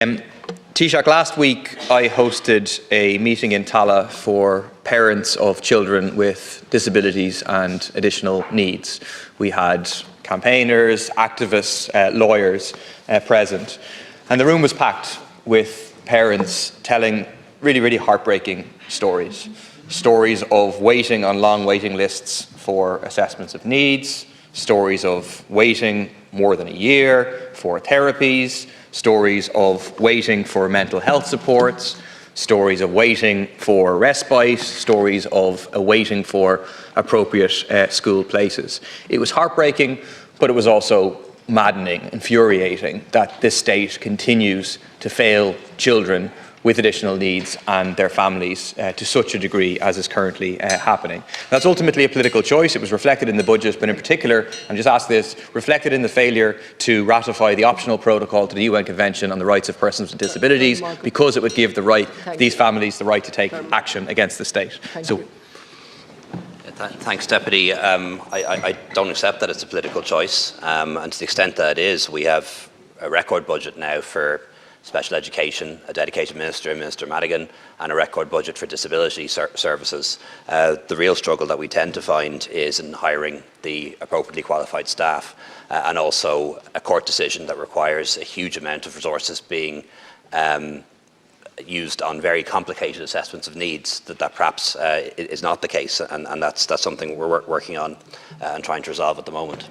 Taoiseach, last week I hosted a meeting in Tallaght for parents of children with disabilities and additional needs. We had campaigners, activists, lawyers present, and the room was packed with parents telling really heartbreaking stories. Stories of waiting on long waiting lists for assessments of needs, stories of waiting more than a year for therapies, stories of waiting for mental health supports, stories of waiting for respite, stories of waiting for appropriate school places. It was heartbreaking, but it was also maddening, infuriating that this state continues to fail children with additional needs and their families to such a degree as is currently happening. That's ultimately a political choice. It was reflected in the budget, but in particular, and just ask this, reflected in the failure to ratify the optional protocol to the UN Convention on the Rights of Persons with Disabilities, because it would give these families the right to take action against the state. Thanks, Deputy. I don't accept that it's a political choice, and to the extent that it is, we have a record budget now for special education, a dedicated minister, Minister Madigan, and a record budget for disability services. The real struggle that we tend to find is in hiring the appropriately qualified staff, and also a court decision that requires a huge amount of resources being used on very complicated assessments of needs that perhaps is not the case, and that's something we're working on and trying to resolve at the moment.